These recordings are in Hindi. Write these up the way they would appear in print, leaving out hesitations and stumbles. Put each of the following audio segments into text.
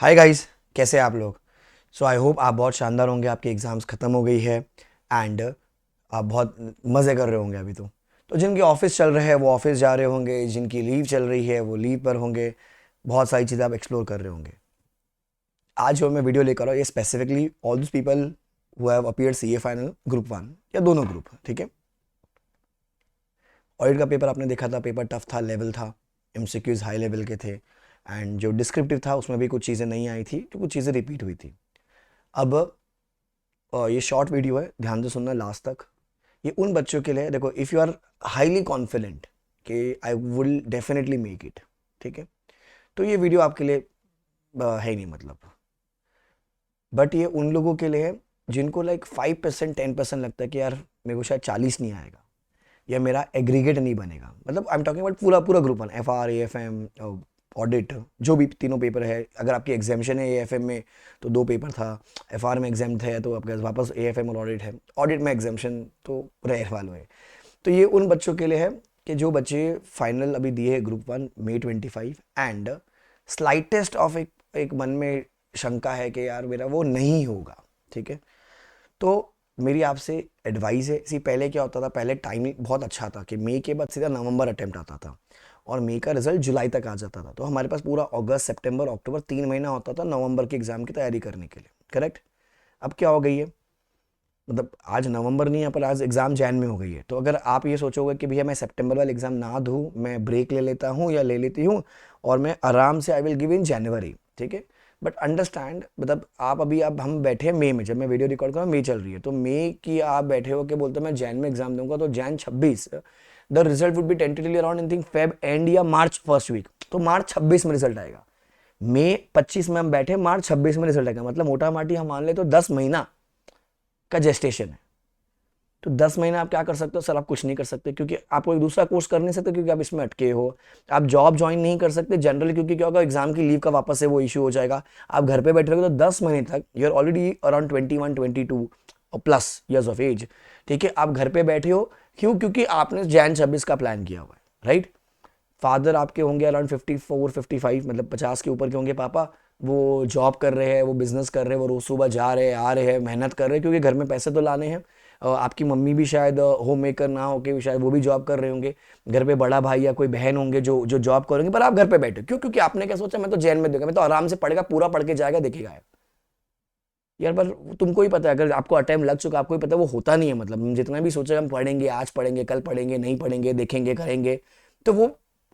हाय गाइस, कैसे हैं आप लोग। सो आई होप आप बहुत शानदार होंगे। आपके एग्ज़ाम्स ख़त्म हो गई है एंड आप बहुत मज़े कर रहे होंगे अभी। तो जिनके ऑफिस चल रहे हैं वो ऑफिस जा रहे होंगे, जिनकी लीव चल रही है वो लीव पर होंगे। बहुत सारी चीज़ें आप एक्सप्लोर कर रहे होंगे। आज जो मैं वीडियो लेकर आया ये specifically all this people who have appeared CA final group one या दोनों ग्रुप, ठीक है। ऑडिट का पेपर आपने देखा था, पेपर टफ था, लेवल था, एमसीक्यूज हाई लेवल के थे एंड जो डिस्क्रिप्टिव था उसमें भी कुछ चीज़ें नहीं आई थी, तो कुछ चीज़ें रिपीट हुई थी। अब ये शॉर्ट वीडियो है, ध्यान से सुनना लास्ट तक। ये उन बच्चों के लिए, देखो, if you are highly confident कि I will definitely make it, ठीक है, तो ये वीडियो आपके लिए है ही नहीं मतलब। बट ये उन लोगों के लिए है जिनको लाइक 5% 10% लगता है कि यार मेरे को शायद 40 नहीं आएगा या मेरा एग्रीगेट नहीं बनेगा। मतलब आई एम टॉकिंग अबाउट पूरा पूरा group one, F R A F M, audit, जो भी तीनों पेपर है। अगर आपकी एग्जामेशन है ए एफ एम में तो 2 पेपर था, एफ आर में एग्जाम है तो आपके पास वापस ए एफ एम और ऑडिट है, ऑडिट में एग्जामेशन तो रहे वालों है। तो ये उन बच्चों के लिए है कि जो बच्चे फाइनल अभी दिए है group one May 25 and slightest of एक मन में शंका है कि यार मेरा वो नहीं होगा, ठीक है। तो मेरी आपसे एडवाइस है, सी पहले क्या होता था, पहले टाइमिंग बहुत अच्छा था कि मई के बाद सीधा नवंबर अटेम्प्ट आता था और मई का रिजल्ट जुलाई तक आ जाता था। तो हमारे पास पूरा अगस्त सितंबर अक्टूबर 3 महीना होता था नवंबर के एग्जाम की तैयारी करने के लिए, करेक्ट। अब क्या हो गई है, मतलब आज नवंबर नहीं है पर आज एग्जाम जैन में हो गई है। तो अगर आप ये सोचोगे कि भैया मैं सितंबर वाले एग्जाम ना दूँ, मैं ब्रेक ले लेता हूँ या ले लेती हूँ और मैं आराम से आई विल गिव इन जनवरी, ठीक है। बट अंडरस्टैंड, मतलब आप अभी, अब हम बैठे हैं मई में, जब मैं वीडियो रिकॉर्ड कर रहा हूँ मई चल रही है, तो मई की आप बैठे हो कि बोलते मैं जैन में एग्जाम दूंगा, तो Jain 26 the result would be tentatively around in think Feb and या मार्च फर्स्ट वीक, तो मार्च 26 में रिजल्ट आएगा। मई 25 में हम बैठे, मार्च 26 में रिजल्ट आएगा, मतलब मोटा माटी हम मान ले तो 10 महीना का जेस्टेशन है। तो 10 महीना आप क्या कर सकते हो सर? आप कुछ नहीं कर सकते, क्योंकि आपको एक दूसरा कोर्स कर नहीं सकते, क्योंकि आप इसमें अटके हो। आप जॉब ज्वाइन नहीं कर सकते जनरली, क्योंकि क्या होगा, एग्जाम की लीव का वापस से वो इश्यू हो जाएगा। आप घर पे बैठे रहोगे तो 10 महीने तक you are already around 21 22 plus years of age, ठीक है। आप घर पे बैठे हो, क्यों? क्योंकि आपने जैन 26 का प्लान किया हुआ है, राइट। फादर आपके होंगे अराउंड 54 55, मतलब 50 के ऊपर के होंगे पापा। वो जॉब कर रहे हैं, वो बिजनेस कर रहे हैं, वो रोज सुबह जा रहे हैं, आ रहे हैं, मेहनत कर रहे हैं, क्योंकि घर में पैसे तो लाने हैं। आपकी मम्मी भी शायद होम मेकर ना हो के शायद वो भी जॉब कर रहे होंगे। घर पे बड़ा भाई या कोई बहन होंगे जो जो जॉब करेंगे, पर आप घर पे बैठे क्यों? क्योंकि आपने क्या सोचा, मैं तो जैन में दूंगा, मैं तो आराम से पढ़ेगा, पूरा पढ़ के जाएगा, देखेगा यार। पर तुमको ही पता है, अगर आपको अटेम्प्ट लग चुका, आपको ही पता है वो होता नहीं है। मतलब हम जितना भी सोचे हम पढ़ेंगे, आज पढ़ेंगे, कल पढ़ेंगे, नहीं पढ़ेंगे, देखेंगे, करेंगे, तो वो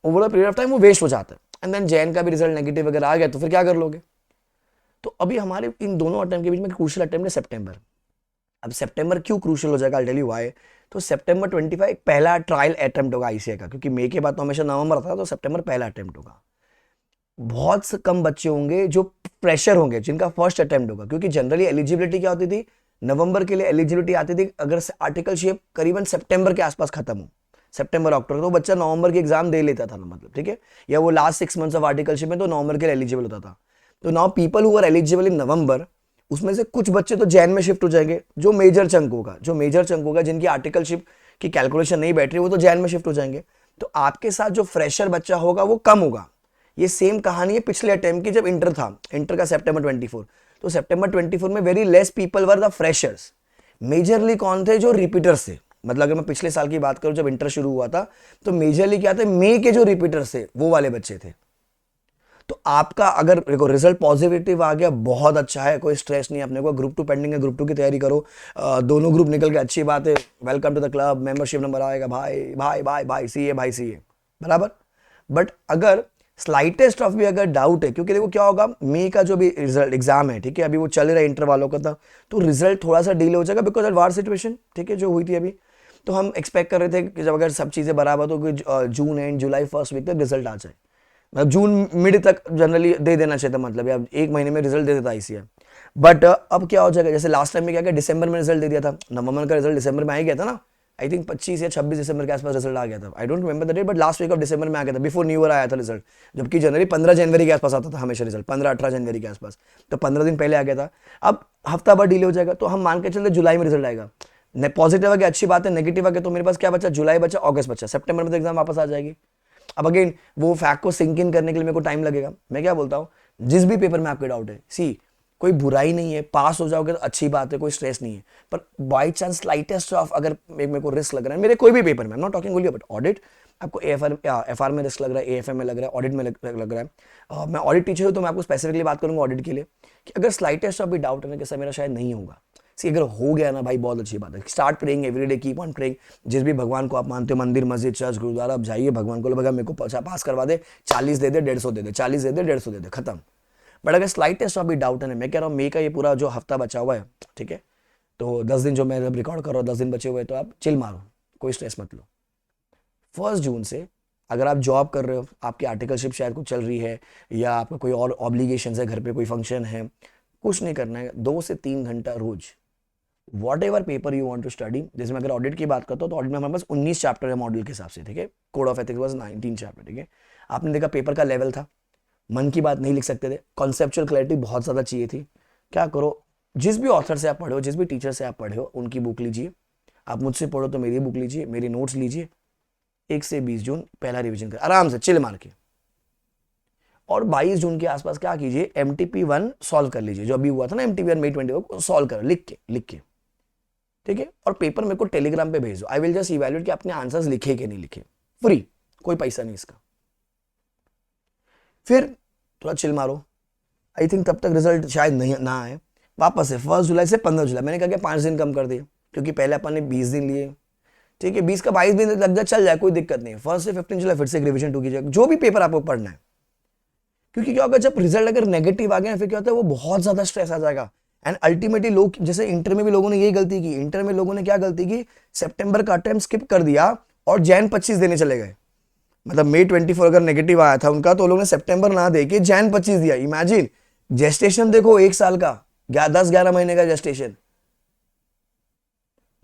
over a period of time वो वेस्ट हो जाता है। एंड देन जैन का भी रिजल्ट नेगेटिव अगर आ गया तो फिर क्या कर लोगे? तो अभी हमारे इन दोनों अटेम्प्ट के बीच में क्रूशियल अटेम्प्ट है सितंबर। अब सितंबर क्यों क्रूशियल हो जाएगा, आई टेल यू व्हाई। तो सितंबर 25 पहला ट्रायल अटेम्प्ट होगा आईसीए का, क्योंकि मई के बाद तो हमेशा नवंबर था, तो सितंबर पहला अटेम्प्ट होगा। बहुत से कम बच्चे होंगे जो फ्रेशर होंगे जिनका फर्स्ट अटेम्प्ट होगा, क्योंकि जनरली एलिजिबिलिटी क्या होती थी, नवंबर के लिए एलिजिबिलिटी आती थी अगर आर्टिकलशिप करीबन सितंबर के आसपास खत्म हो, सितंबर अक्टूबर, तो बच्चा नवंबर की एग्जाम दे लेता था ना, मतलब, ठीक है। या वो लास्ट 6 मंथ्स ऑफ आर्टिकलशिप में तो नवंबर के लिए एलिजिबल होता था। तो now people who are eligible in November, उसमें से कुछ बच्चे तो जैन में शिफ्ट हो जाएंगे, जो मेजर चंक होगा, जिनकी आर्टिकलशिप की कैलकुलेशन नहीं बैठ रही, वो तो जैन में शिफ्ट हो जाएंगे। तो आपके साथ जो फ्रेशर बच्चा होगा वो कम होगा। ये सेम कहानी है पिछले अटेम्प्ट की, जब इंटर था, इंटर का सितंबर 24, तो सितंबर 24 में very less people were the freshers. Majorly कौन थे? जो रिपीटर्स थे। मतलब अगर मैं पिछले साल की बात करूं, जब इंटर शुरू हुआ था, तो मेजरली क्या थे, मई के जो रिपीटर्स थे वो वाले बच्चे थे। तो आपका अगर देखो रिजल्ट पॉजिटिव आ गया, बहुत अच्छा है, कोई स्ट्रेस नहीं है अपने को। ग्रुप टू पेंडिंग है, ग्रुप टू की तैयारी करो। दोनों ग्रुप निकल के अच्छी बात है, welcome to the club, membership number आएगा, भाई भाई भाई भाई सी ए, भाई सी ए, बराबर। बट अगर स्लाइटेस्ट ऑफ भी अगर डाउट है, क्योंकि देखो क्या होगा, मई का जो भी रिजल्ट एग्जाम है, ठीक है, अभी वो चल रहा है इंटर वालों का था, तो रिजल्ट थोड़ा सा डिले हो जाएगा बिकॉज ऑफ वार सिचुएशन, ठीक है, जो हुई थी अभी। तो हम एक्सपेक्ट कर रहे थे कि जब अगर सब चीज़ें बराबर तो जून एंड जुलाई फर्स्ट वीक तक रिजल्ट आ जाए, मतलब जून मिड तक जनरली दे देना चाहिए था, मतलब या 1 महीने में रिजल्ट दे देता आईसीए। बट अब क्या हो जाएगा, जैसे लास्ट टाइम में क्या किया, दिसंबर में रिजल्ट दे दिया था, नवंबर का रिजल्ट दिसंबर में आ ही गया था ना। आई थिंक 25 या 26 दिसंबर के आसपास रिजल्ट आ गया था, I don't remember the date, but last week of December में आ गया था, बिफोर न्यू ईयर आया था रिजल्ट। जबकि जनरली 15 जनवरी के आसपास आता था हमेशा रिजल्ट, 15 18 जनवरी के आसपास, तो 15 दिन पहले आ गया था। अब हफ्ता भर डिले हो जाएगा, तो हम मान के चलते जुलाई में रिजल्ट आएगा। पॉजिटिव आ गया, अच्छी बात है। नेगेटिव आ गया तो मेरे पास क्या बचा, जुलाई बचा, अगस्त बचा, सितंबर में तो एग्जाम वापस आ जाएगी। अब अगेन वो फैक्ट को सिंक इन करने के लिए मेरे को टाइम लगेगा। मैं क्या बोलता हूँ, जिस भी पेपर में आपके डाउट है, सी कोई बुराई नहीं है, पास हो जाओगे तो अच्छी बात है, कोई स्ट्रेस नहीं है, पर बाई चांस स्लाइटेस्ट ऑफ अगर मेरे को रिस्क लग रहा है मेरे कोई भी पेपर में, not talking only about audit, आपको एफआर में रिस्क लग रहा है, एएफएम में लग रहा है, ऑडिट में लग रहा है, मैं ऑडिट टीचर हूँ तो मैं आपको स्पेसिफिकली बात करूंगा ऑडिट के लिए कि अगर स्लाइटेस्ट ऑफ भी डाउट है ना कि सर मेरा शायद नहीं होगा, सी अगर हो गया ना भाई बहुत अच्छी बात है, start praying everyday, keep on praying, जिस भी भगवान को आप मानते हो, मंदिर मस्जिद चर्च गुरुद्वारा, आप जाइए भगवान को, भगवान मेरे को पास करवा दे, 40 दे दे 150 दे दे, 40 दे दे 150 दे दे, खत्म। बट अगर स्लाइटेस्ट ऑफ भी डाउट है, मैं कह रहा हूँ मे का ये पूरा जो हफ्ता बचा हुआ है, ठीक है, तो 10 दिन जो मैं जब रिकॉर्ड कर रहा हूँ 10 दिन बचे हुए, तो आप चिल मारो, कोई स्ट्रेस मत लो। 1 जून से अगर आप जॉब कर रहे हो, आपकी आर्टिकलशिप शायद कुछ चल रही है, या आपका कोई और ऑब्लिगेशन है, घर पे कोई फंक्शन है, कुछ नहीं करना है, 2 से 3 घंटा रोज whatever paper you want to study. जैसे मैं अगर ऑडिट की बात करता हूँ तो ऑडिट में हमारे पास 19 चैप्टर है मॉडल के हिसाब से, ठीक है, code of ethics was 19 chapter, ठीक है। आपने देखा पेपर का लेवल था, मन की बात नहीं लिख सकते थे, कॉन्सेप्चुअल क्लैरिटी बहुत ज़्यादा चाहिए थी। क्या करो, जिस भी ऑथर से आप पढ़े हो, जिस भी टीचर से आप पढ़े हो, उनकी बुक लीजिए, आप मुझसे पढ़ो तो मेरी बुक लीजिए, मेरी नोट्स लीजिए, 1 से 20 जून पहला रिवीजन कर आराम से चिल मार के, और 22 जून के आसपास क्या कीजिए, MTP1 सॉल्व कर लीजिए, जो अभी हुआ था ना MTP1 May 20 सॉल्व कर लिख के, ठीक है, और पेपर मेरे को टेलीग्राम पे भेज दो, आई विल जस्ट इवैल्यूएट कि आपने आंसर्स लिखे कि नहीं लिखे, फ्री, कोई पैसा नहीं इसका। फिर थोड़ा चिल मारो, आई थिंक तब तक रिजल्ट शायद नहीं ना आए, वापस से 1 जुलाई से 15 जुलाई, मैंने कहा कि 5 दिन कम कर दिए, क्योंकि पहले अपन ने 20 दिन लिए, ठीक है, 20 का 22 दिन लग जाए, चल जाए, कोई दिक्कत नहीं है। 1 से 15 जुलाई फिर से रिवीजन 2 कीजिएगा, जो भी पेपर आपको पढ़ना है, क्योंकि क्या होगा, जब रिजल्ट अगर नेगेटिव आ गया फिर क्या होता है, वो बहुत ज्यादा स्ट्रेस आ जाएगा, एंड अल्टीमेटली लोग, जैसे इंटर में भी लोगों ने यही गलती की, इंटर में लोगों ने क्या गलती की, सितंबर का अटेम्प्ट स्किप कर दिया और जैन 25 देने चले गए, मतलब May 24 अगर नेगेटिव आया था उनका, तो लोगों ने सितंबर ना दे के जैन 25 दिया। इमेजिन, जेस्टेशन देखो 1 साल का, 10-11 महीने का जेस्टेशन।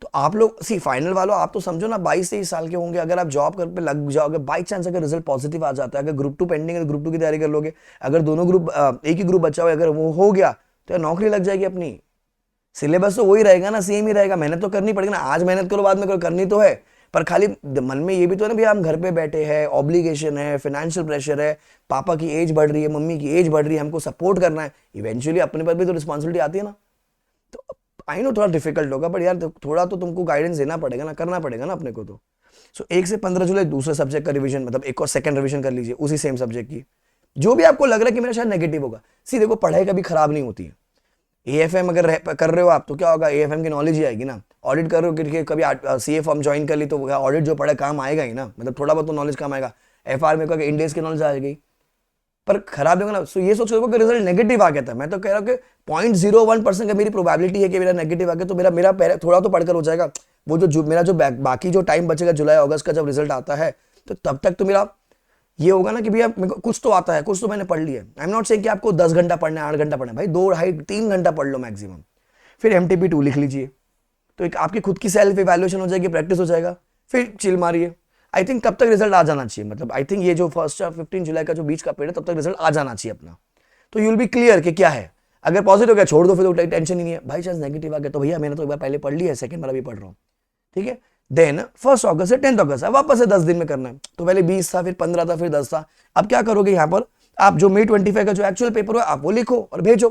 तो आप लोग सी फाइनल वालों, आप तो समझो ना 22-23 साल के होंगे, अगर आप जॉब कर पे लग जाओगे, बाई चांस अगर रिजल्ट पॉजिटिव आ जाता है, अगर ग्रुप 2 पेंडिंग है तो ग्रुप 2 की तैयारी कर लोगे, अगर दोनों ग्रुप एक ही ग्रुप बचा हुआ है, अगर वो हो गया तो नौकरी लग जाएगी अपनी। सिलेबस तो वही रहेगा ना, सेम ही रहेगा, मेहनत तो करनी पड़ेगी ना, आज मेहनत करो बाद में करो, करनी तो है, पर खाली मन में ये भी तो है ना भैया, हम घर पे बैठे हैं, ऑब्लिगेशन है, फाइनेंशियल प्रेशर है, पापा की एज बढ़ रही है, मम्मी की एज बढ़ रही है, हमको सपोर्ट करना है, इवेंचुअली अपने पर भी तो रिस्पॉन्सिबिलिटी आती है ना। तो आई नो थोड़ा डिफिकल्ट होगा, बट यार थोड़ा तो तुमको गाइडेंस देना पड़ेगा ना, करना पड़ेगा ना अपने को। तो सो 1 से 15 जुलाई दूसरे सब्जेक्ट का रिवीजन, मतलब एक और सेकंड रिवीजन कर लीजिए उसी सेम सब्जेक्ट की, जो भी आपको लग रहा है कि मेरा शायद नेगेटिव होगा। सी देखो, पढ़ाई कभी खराब नहीं होती है, एएफएम अगर कर रहे हो आप तो क्या होगा, एएफएम की नॉलेज ही आएगी ना, ऑडिट कर रहे हो कि कभी सीए फॉर्म ज्वाइन कर ली तो ऑडिट जो पढ़ा काम आएगा ही ना, मतलब थोड़ा बहुत तो नॉलेज काम आएगा, एफआर में क्या इंडेक्स की नॉलेज आ गई, पर खराब नहीं होगा ना। सो ये सोचो कि रिजल्ट नेगेटिव आ गया था, मैं तो कह रहा हूँ कि 0.01% का मेरी प्रोबेबिलिटी है कि मेरा नेगेटिव आ गया, तो मेरा थोड़ा तो पढ़कर हो जाएगा। वो जो मेरा जो बाकी जो टाइम बचेगा जुलाई अगस्त का जब रिजल्ट आता है, तो तब तक तो मेरा ये होगा ना कि भैया मेरे को कुछ तो आता है, कुछ तो मैंने पढ़ लिया। आई एम नॉट सेइंग कि आपको 10 घंटा पढ़ना है, 8 घंटा पढ़ना है, भाई 2-2.5-3 घंटा पढ़ लो मैक्सिमम। फिर MTP2 लिख लीजिए, तो एक आपकी खुद की सेल्फ इवैल्यूएशन हो जाएगी, प्रैक्टिस हो जाएगा, फिर चिल मारिए। आई थिंक कब तक रिजल्ट आ जाना चाहिए, मतलब आई थिंक ये जो 15 जुलाई का जो बीच का पीरियड है, तब तक रिजल्ट आ जाना चाहिए अपना, तो यू विल बी क्लियर कि क्या है। अगर पॉजिटिव हो गया छोड़ दो, फिर तो टेंशन ही नहीं है, भाई चांस नेगेटिव आ गया तो भैया मैंने तो एक बार पहले पढ़ लिया है, सेकंड बार अभी पढ़ रहा हूँ, ठीक है। देन 1 अगस्त से 10 अगस्त वापस से 10 दिन में करना है, तो पहले 20 था, फिर 15 था, फिर 10 था। अब क्या करोगे, यहाँ पर आप जो May 25 का जो एक्चुअल पेपर हुआ आप वो लिखो और भेजो,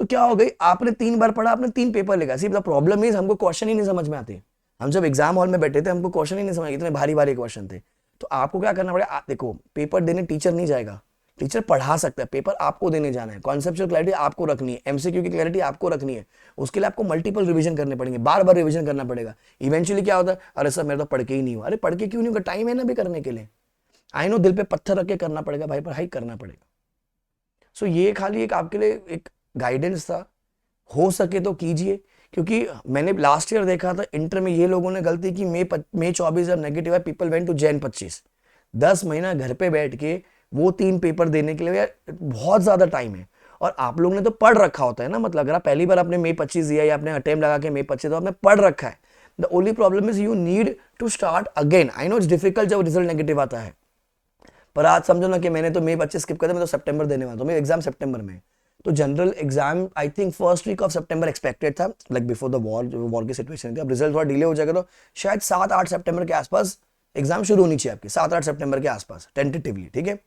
तो क्या हो गई, आपने 3 बार पढ़ा, आपने 3 पेपर लिखा। सी प्रॉब्लम इज हमको क्वेश्चन ही नहीं समझ में आते, हम जब एग्जाम हॉल में बैठे थे हमको क्वेश्चन ही नहीं समझ, इतने भारी भारी क्वेश्चन थे। तो आपको क्या करना पड़ेगा, देखो पेपर देने टीचर नहीं जाएगा, टीचर पढ़ा सकता है, पेपर आपको देने जाना है, कॉन्सेप्चुअल क्लैरिटी आपको रखनी है, MCQ की क्लैरिटी आपको रखनी है, उसके लिए आपको मल्टीपल रिवीजन करने पड़ेंगे, बार बार रिवीजन करना पड़ेगा। इवेंचुअली क्या होता है, अरे सर मेरा तो पढ़ के ही नहीं हुआ, अरे पढ़ के क्यों नहीं होगा, टाइम है ना भी करने के लिए। आई नो दिल पे पत्थर रख के करना पड़ेगा भाई, पढ़ाई करना पड़ेगा। सो ये खाली एक आपके लिए एक गाइडेंस था, हो सके तो कीजिए, क्योंकि मैंने लास्ट ईयर देखा था इंटर में ये लोगों ने गलती की, May 24 जब नेगेटिव है, पीपल वेंट टू जैन 25, 10 महीना घर पे बैठ के वो 3 पेपर देने के लिए बहुत ज्यादा टाइम है। और आप लोगों ने तो पढ़ रखा होता है ना, मतलब अगर आप पहली बार आपने May 25 दिया या आपने अटेम्प्ट लगा के May 25, तो आपने पढ़ रखा है। The only problem is you need to start again. I know it's difficult जब रिजल्ट नेगेटिव आता है, पर आज समझो ना कि मैंने तो May 25 स्किप कर दिया, मैं तो सितंबर देने वाला था, मेरा एग्जाम सितंबर में, तो general exam I think first week of September expected था, लाइक बिफोर द वॉर, जो वॉर की सिचुएशन थी। अब रिजल्ट थोड़ा डिले हो जाएगा तो शायद 7-8 सितंबर के आसपास एग्जाम शुरू होनी चाहिए आपकी, 7-8 सितंबर के आसपास टेंटेटिवली, ठीक है।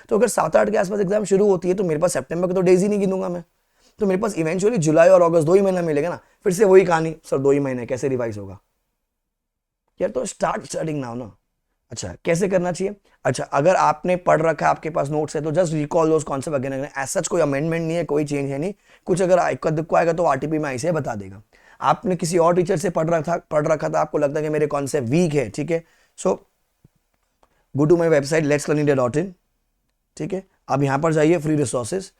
तो अगर 7-8 के आसपास एग्जाम शुरू होती है तो मेरे पास सितंबर के तो डेज ही नहीं गिनूंगा मैं, तो मेरे पास इवेंचुअली जुलाई और अगस्त 2 ही महीना मिलेगा ना। फिर से वही कहानी, सर 2 ही महीने कैसे रिवाइज होगा यार, तो स्टार्ट स्टडिंग नाउ ना। अच्छा कैसे करना चाहिए, अच्छा अगर आपने पढ़ रखा है, आपके पास नोट्स है, तो just recall those concept again again, as such कोई अमेंडमेंट नहीं है, कोई चेंज है नहीं, कुछ अगर दिक्कत को आएगा तो आरटीपी में ऐसे बता देगा। आपने किसी और टीचर से पढ़ रखा था, आपको लगता है कि मेरे कॉन्सेप्ट वीक है, ठीक है, सो go to my website letslearnindia.in, ठीक है, आप यहाँ पर जाइए फ्री रिसोर्सेज।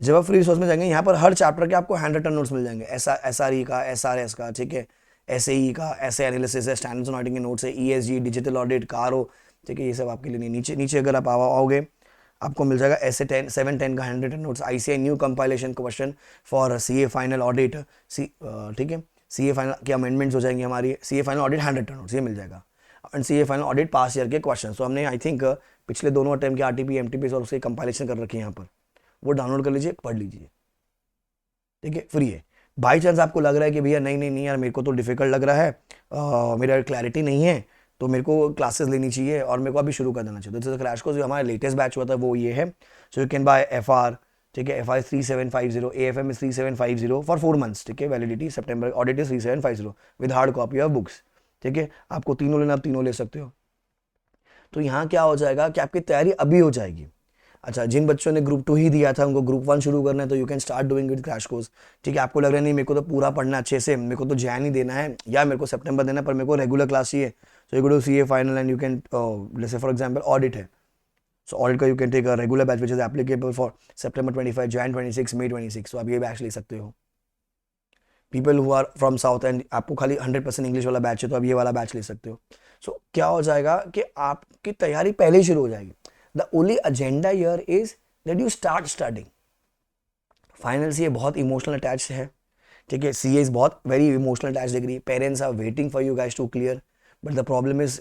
जब आप फ्री रिसोर्स में जाएंगे यहाँ पर हर चैप्टर के आपको हैंड रिटन नोट्स मिल जाएंगे, SRE का, SRS का, ठीक है, SAE का, ऐसे एनालिसिस है, स्टैंडर्ड्स ऑडिटिंग के नोट्स है, ESG, डिजिटल ऑडिट, कारो, ठीक है, ये सब आपके लिए नहीं। नीचे नीचे अगर आप आओगे आपको मिल जाएगा ऐसे 7-10 का handwritten notes, ICAI new compilation question for CA final audit, ठीक है, CA फाइनल की अमेंडमेंट्स हो जाएंगी हमारी, CA final audit handwritten notes ये मिल जाएगा, and CA final audit past year के क्वेश्चन। तो हमने आई थिंक पिछले दोनों अटेम्प्ट के RTP MTP और उसके कंपाइलेशन कर रखे हैं यहाँ पर, वो डाउनलोड कर लीजिए, पढ़ लीजिए, ठीक है, फ्री है। बाई चांस आपको लग रहा है कि भैया नहीं नहीं नहीं यार मेरे को तो डिफिकल्ट लग रहा है, मेरा क्लैरिटी नहीं है, तो मेरे को क्लासेस लेनी चाहिए और मेरे को अभी शुरू कर देना चाहिए, तो जैसे क्रैश कोर्स जो हमारा लेटेस्ट बैच हुआ था वो ये है। So you can buy FR, ठीक है, FR 3750, AFM is 3750 for 4 months, ठीक है, validity September, audit is 3750 with hard copy of books, ठीक है, आपको तीनों लेना, आप तीनों ले सकते हो। तो यहाँ क्या हो जाएगा कि आपकी तैयारी अभी हो जाएगी। अच्छा जिन बच्चों ने ग्रुप 2 ही दिया था उनको ग्रुप 1 शुरू करना है, तो you can start doing with crash course, ठीक है। आपको लग रहा है नहीं मेरे को तो पूरा पढ़ना अच्छे से, मेरे को तो जैन ही देना है या मेरे को सितंबर देना है, पर मेरे को रेगुलर क्लास चाहिए, so you go to CA final and you can, let's say for example audit है, सो ऑडिट का you can take a regular batch which is applicable for September 25, Jan 26, May 26, तो आप ये बैच ले सकते हो। People who are from south and आपको खाली 100% इंग्लिश वाला बैच है, तो आप ये वाला बैच ले सकते हो। सो क्या हो जाएगा कि आपकी तैयारी पहले ही शुरू हो जाएगी। The only agenda here is that you start studying. Final CA बहुत इमोशनल अटैच है, ठीक है, CA इज बहुत very emotional attach degree, parents are waiting for you guys to clear, but the problem is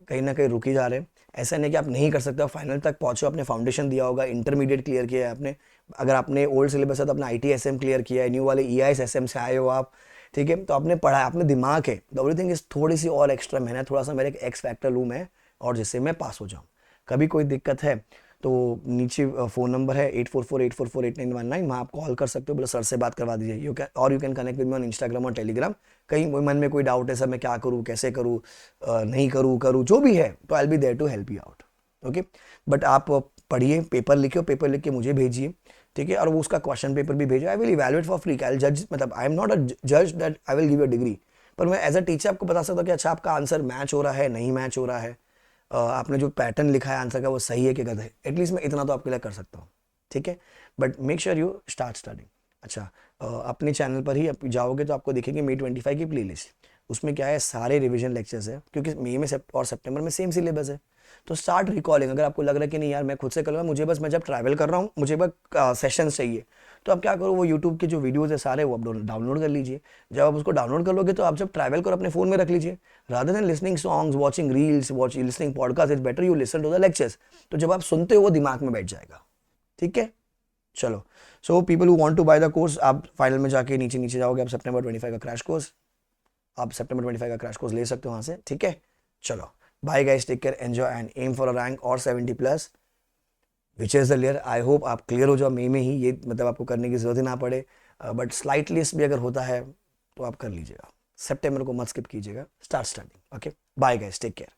कहीं ना कहीं रुकी जा रहे हैं। ऐसा नहीं कि आप नहीं कर सकते, फाइनल तक पहुंचो, आपने फाउंडेशन दिया होगा, इंटरमीडिएट क्लियर किया है आपने, अगर आपने ओल्ड सिलेबस है तो अपना ITSM क्लियर किया है, न्यू वाले EIS-SM से आए हो आप, ठीक है, तो आपने पढ़ा है, आपने दिमाग है, द ओनली थिंग इज थोड़ी सी और एक्स्ट्रा मेहनत, थोड़ा सा मेरे एक एक्स फैक्टर लूँ मैं, और जिससे मैं पास हो जाऊँ। कभी कोई दिक्कत है तो नीचे फ़ोन नंबर है 8448448919, वहाँ आप कॉल कर सकते हो, बोले सर से बात करवा दीजिए, you can connect with me on Instagram और टेलीग्राम। कहीं मन में कोई डाउट है सर मैं क्या करूँ, कैसे करूँ, नहीं करूँ जो भी है, तो I will be there to help you out, okay. But आप पढ़िए, पेपर लिखिए, पेपर लिख के मुझे भेजिए, ठीक है, और वो उसका क्वेश्चन पेपर भी भेजो, I will evaluate for free, I जज, मतलब आई एम नॉट अ जज that I will give you a degree, पर मैं एज अ टीचर आपको बता सकता हूँ कि अच्छा आपका आंसर मैच हो रहा है, नहीं मैच हो रहा है, आपने जो पैटर्न लिखा है आंसर का वो सही है कि गलत है, एटलीस्ट मैं इतना तो आपके लिए कर सकता हूँ, ठीक है। But make sure you start studying. अच्छा अपने चैनल पर ही आप जाओगे तो आपको दिखेगी May 25 की प्लेलिस्ट, उसमें क्या है सारे रिवीजन लेक्चर्स है, क्योंकि मई में और सितंबर में सेम सिलेबस है। तो स्टार्ट रिकॉलिंग, अगर आपको लग रहा है कि नहीं यार मैं खुद से करूँगा, मुझे बस, मैं जब ट्रैवल कर रहा हूँ मुझे बस सेशंस चाहिए, तो आप क्या करो, वो यूट्यूब के जो वीडियोस है सारे वो आप डाउनलोड कर लीजिए। जब आप उसको डाउनलोड कर लोगे तो आप जब ट्रैवल करो अपने फ़ोन में रख लीजिए, rather than listening songs, watching reels, listening podcast, is better you listen to the lectures. तो जब आप सुनते हो वो दिमाग में बैठ जाएगा, ठीक है। चलो, so people who want to buy the course, आप फाइनल में जाके नीचे नीचे जाओगे, आप सितंबर 25 का क्रैश कोर्स, आप सितंबर 25 का क्रैश कोर्स ले सकते हो वहाँ से, ठीक है। चलो bye guys, take care, enjoy and aim for a rank और 70+ which is the layer. I hope आप क्लियर हो जाओ मई में ही, ये मतलब आपको करने की जरूरत ही ना पड़े, बट स्लाइट लिस्ट भी अगर होता है तो आप कर लीजिएगा, सितंबर को मत स्किप कीजिएगा, start studying, okay. Bye guys, take care.